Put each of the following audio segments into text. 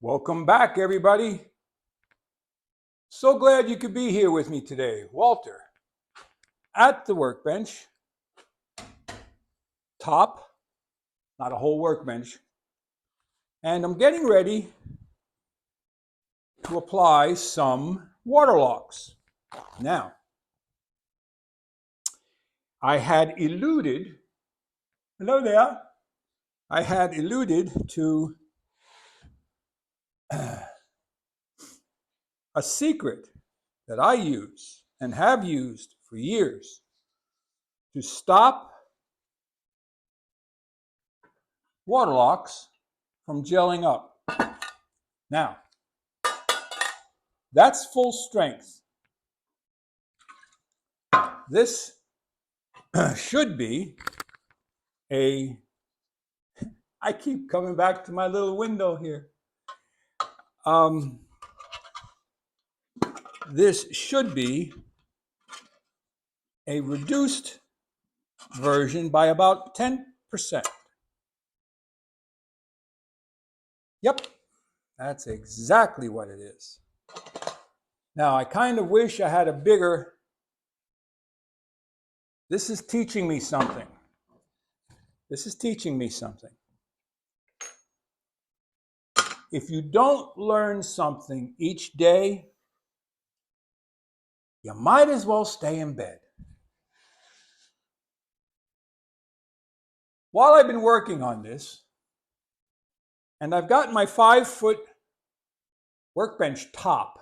Welcome back, everybody. So glad you could be here with me today. Walter, at the workbench, top, not a whole workbench, and I'm getting ready to apply some Waterlox. Now, I had alluded, hello there, I had alluded to a secret that I use and have used for years to stop Waterlox from gelling up. Now, that's full strength. This should be I keep coming back to my little window here. This should be a reduced version by about 10%. Yep, that's exactly what it is. Now, I kind of wish I had a bigger. This is teaching me something. This is teaching me something. If you don't learn something each day, you might as well stay in bed. While I've been working on this, and I've got my 5-foot workbench top,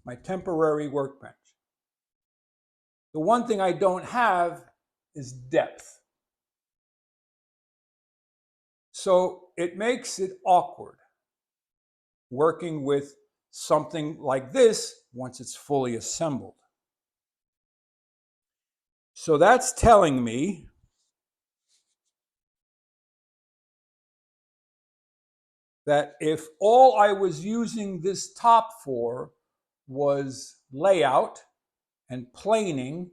my temporary workbench. The one thing I don't have is depth. So it makes it awkward working with something like this once it's fully assembled. So that's telling me that if all I was using this top for was layout and planing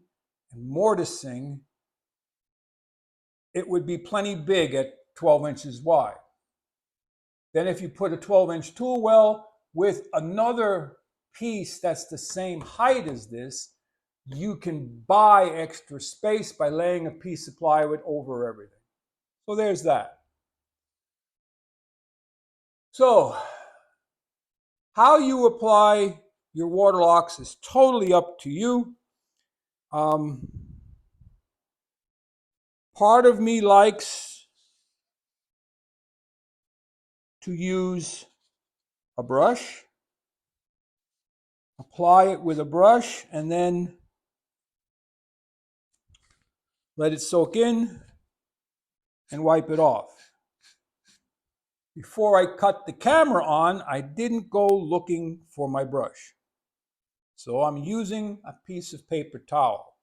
and mortising, it would be plenty big at 12 inches wide. Then if you put a 12-inch tool well with another piece that's the same height as this, you can buy extra space by laying a piece of plywood over everything. So there's that. So how you apply your Waterlox is totally up to you. Part of me likes to use a brush, apply it with a brush, and then let it soak in and wipe it off. Before I cut the camera on, I didn't go looking for my brush. So I'm using a piece of paper towel.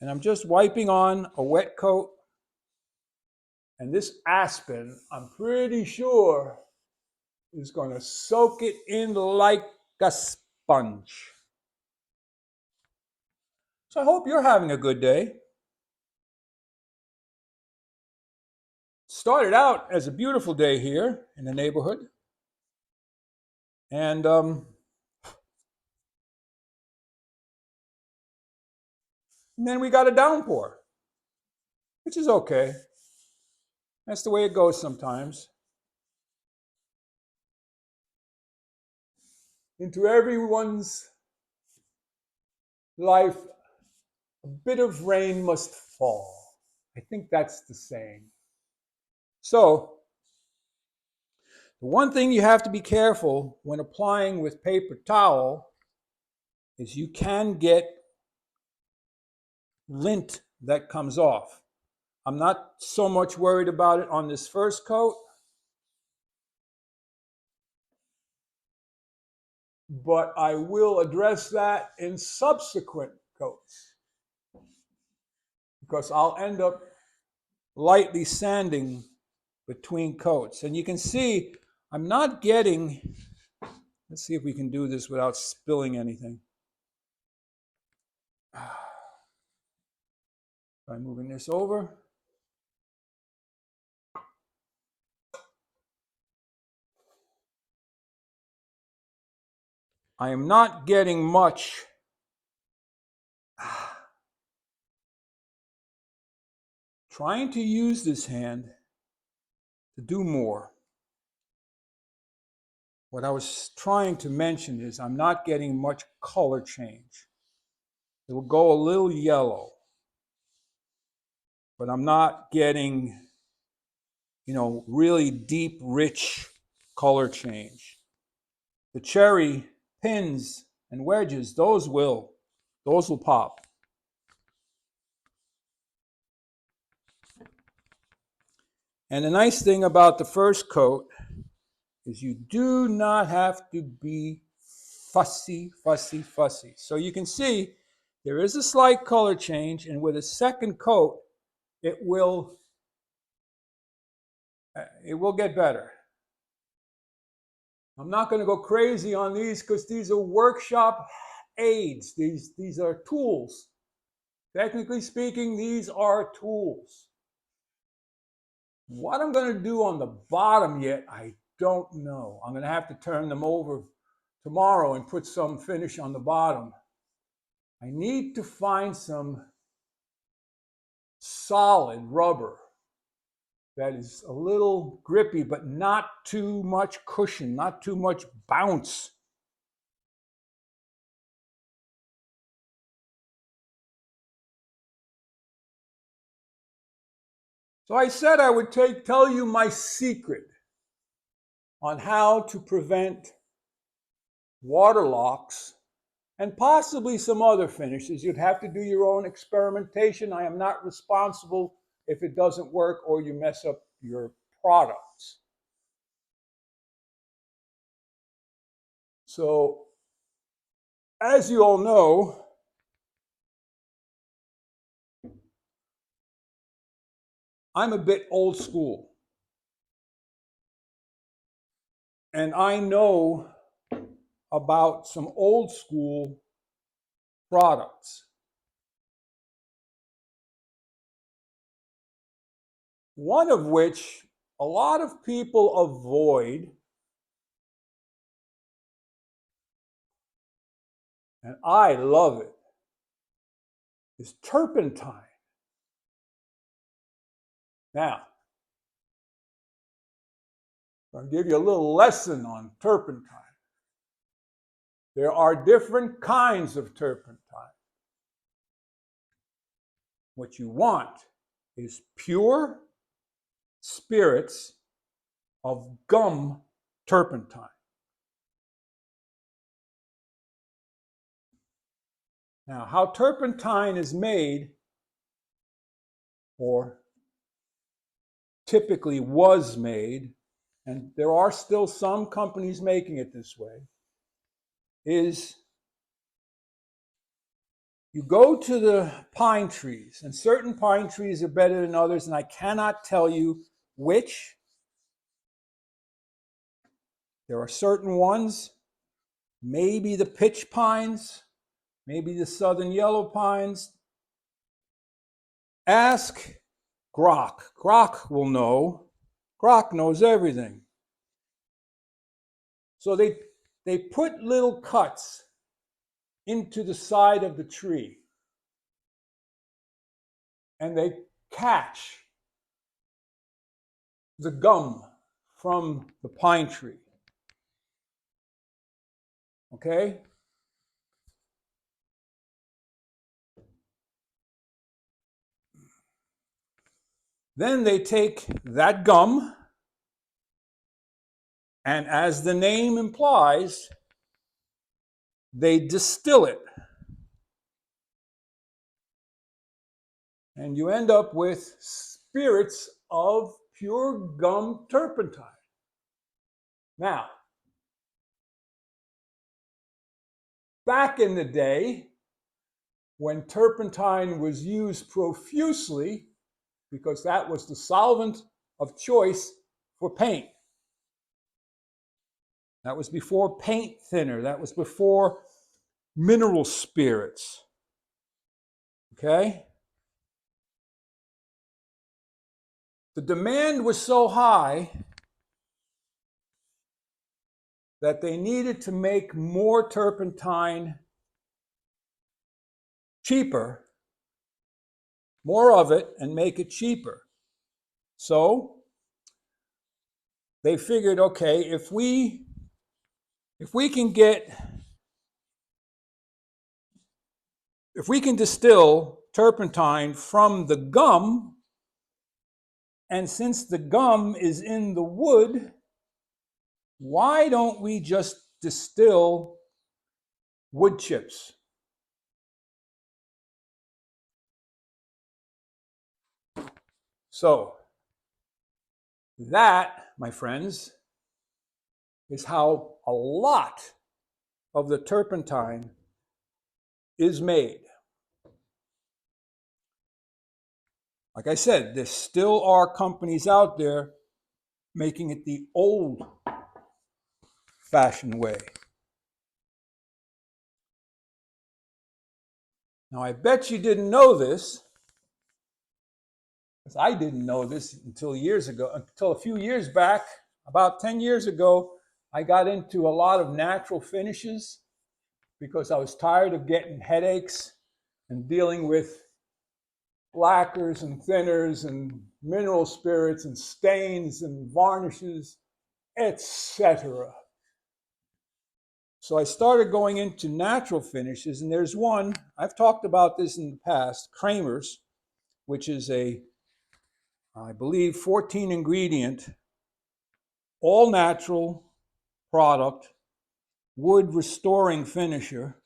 And I'm just wiping on a wet coat. And this aspen, I'm pretty sure, is going to soak it in like a sponge. So I hope you're having a good day. Started out as a beautiful day here in the neighborhood. And then we got a downpour, which is okay. That's the way it goes sometimes. Into everyone's life, a bit of rain must fall. I think that's the saying. So, the one thing you have to be careful when applying with paper towel is you can get lint that comes off. I'm not so much worried about it on this first coat, but I will address that in subsequent coats because I'll end up lightly sanding between coats. And you can see I'm not getting, let's see if we can do this without spilling anything. By moving this over. I am not getting much trying to use this hand to do more. What I was trying to mention is I'm not getting much color change. It will go a little yellow, but I'm not getting, really deep, rich color change. The cherry pins and wedges, those will pop. And the nice thing about the first coat is you do not have to be fussy. So you can see there is a slight color change, and with a second coat, it will get better. I'm not going to go crazy on these because these are workshop aids. These are tools. Technically speaking, these are tools. What I'm going to do on the bottom yet, I don't know. I'm going to have to turn them over tomorrow and put some finish on the bottom. I need to find some solid rubber that is a little grippy, but not too much cushion, not too much bounce. So I said I would tell you my secret on how to prevent Waterlox and possibly some other finishes. You'd have to do your own experimentation. I am not responsible if it doesn't work or you mess up your products. So, as you all know, I'm a bit old school. And I know about some old school products. One of which a lot of people avoid, and I love it, is turpentine. Now, I'll give you a little lesson on turpentine. There are different kinds of turpentine. What you want is pure spirits of gum turpentine. Now, how turpentine is made, or typically was made, and there are still some companies making it this way, is you go to the pine trees, and certain pine trees are better than others, and I cannot tell you which. There are certain ones, maybe the pitch pines, maybe the southern yellow pines. Ask Grok. Grok will know. Grok knows everything. So they put little cuts into the side of the tree, and they catch the gum from the pine tree. Okay? Then they take that gum, and as the name implies, they distill it. And you end up with spirits of pure gum turpentine. Now, back in the day, when turpentine was used profusely, because that was the solvent of choice for paint. That was before paint thinner. That was before mineral spirits. Okay? The demand was so high that they needed to make more turpentine cheaper, more of it, and make it cheaper. So they figured, okay, if we can distill turpentine from the gum, and since the gum is in the wood, why don't we just distill wood chips? So that, my friends, is how a lot of the turpentine is made. Like I said, there still are companies out there making it the old-fashioned way. Now, I bet you didn't know this, because I didn't know this until a few years back. About 10 years ago, I got into a lot of natural finishes because I was tired of getting headaches and dealing with lacquers and thinners and mineral spirits and stains and varnishes, etc. So I started going into natural finishes, and there's one, I've talked about this in the past, Kramer's, which is I believe, 14 ingredient, all natural product, wood restoring finisher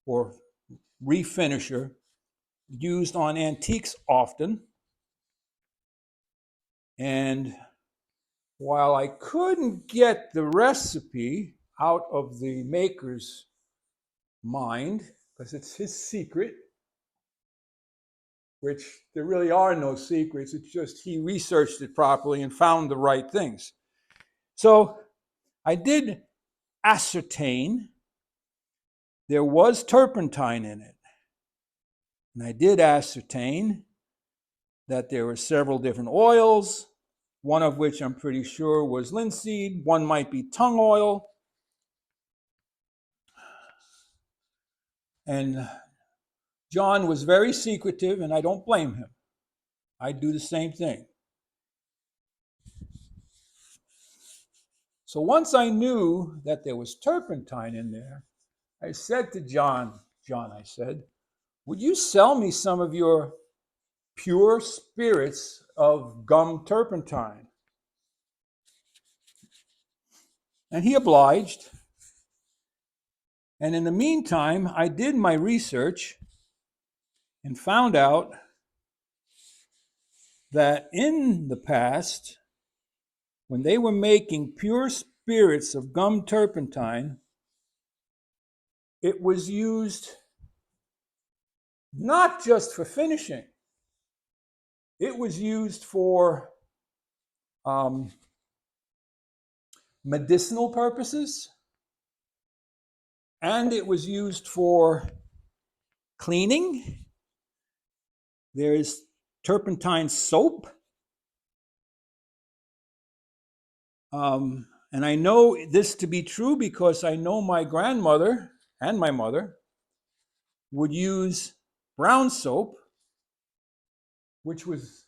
or refinisher, used on antiques often. And while I couldn't get the recipe out of the maker's mind, because it's his secret, which there really are no secrets, it's just he researched it properly and found the right things. So I did ascertain there was turpentine in it. And I did ascertain that there were several different oils, one of which I'm pretty sure was linseed, one might be tung oil. And John was very secretive, and I don't blame him. I'd do the same thing. So once I knew that there was turpentine in there, I said to John, I said, would you sell me some of your pure spirits of gum turpentine? And he obliged. And in the meantime, I did my research and found out that in the past, when they were making pure spirits of gum turpentine, it was used not just for finishing, it was used for medicinal purposes, and it was used for cleaning. There is turpentine soap. And I know this to be true because I know my grandmother and my mother would use brown soap, which was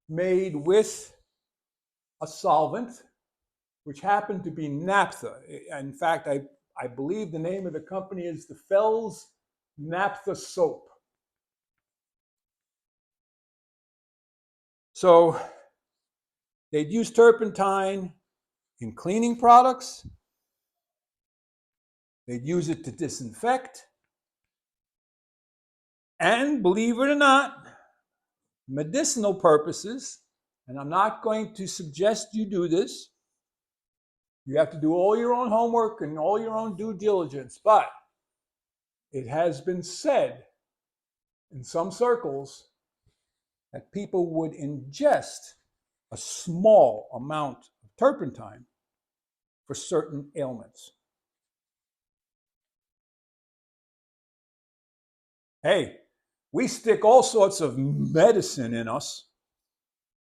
made with a solvent, which happened to be naphtha. In fact, I believe the name of the company is the Fells Naphtha Soap. So they'd use turpentine in cleaning products. They'd use it to disinfect. And believe it or not, medicinal purposes, and I'm not going to suggest you do this. You have to do all your own homework and all your own due diligence, but it has been said in some circles that people would ingest a small amount of turpentine for certain ailments. Hey, we stick all sorts of medicine in us,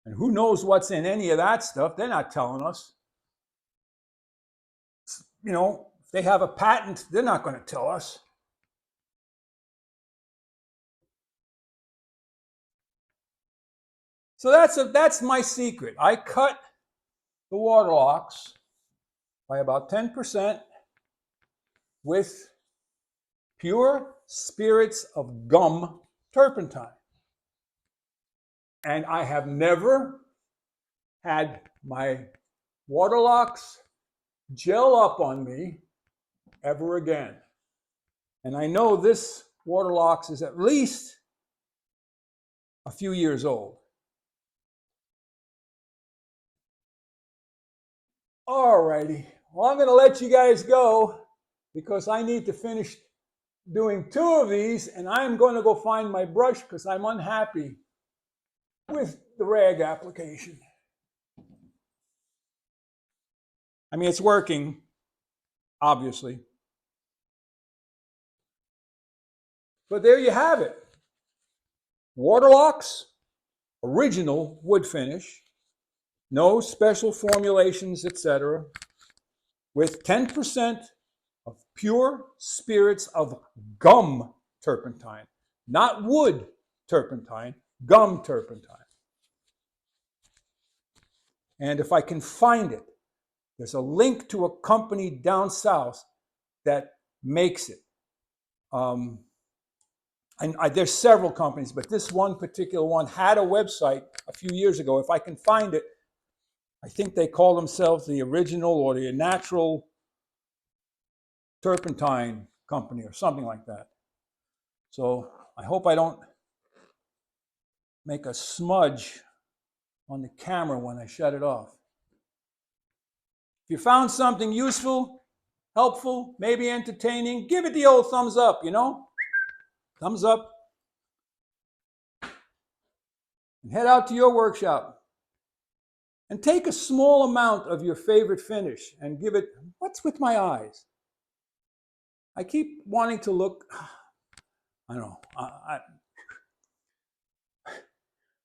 and who knows what's in any of that stuff? They're not telling us. if they have a patent, they're not going to tell us. So that's my secret. I cut the Waterlox by about 10% with pure spirits of gum turpentine. And I have never had my Waterlox gel up on me ever again. And I know this Waterlox is at least a few years old. Alrighty, well, I'm going to let you guys go because I need to finish doing 2 of these, and I'm going to go find my brush because I'm unhappy with the rag application. I mean, it's working, obviously. But there you have it. Waterlox, original wood finish, no special formulations, etc., with 10% of pure spirits of gum turpentine, not wood turpentine, gum turpentine. And if I can find it, there's a link to a company down south that makes it. There's several companies, but this one particular one had a website a few years ago. If I can find it, I think they call themselves the original or the natural turpentine company or something like that. So I hope I don't make a smudge on the camera when I shut it off. If you found something useful, helpful, maybe entertaining, give it the old thumbs up, Thumbs up. And head out to your workshop and take a small amount of your favorite finish and give it, what's with my eyes? I keep wanting to look, I don't know.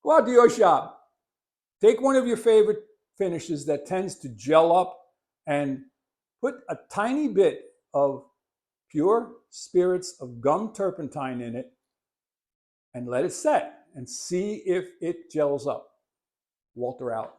Go out to your shop. Take one of your favorite finishes that tends to gel up and put a tiny bit of pure spirits of gum turpentine in it and let it set and see if it gels up. Walter out.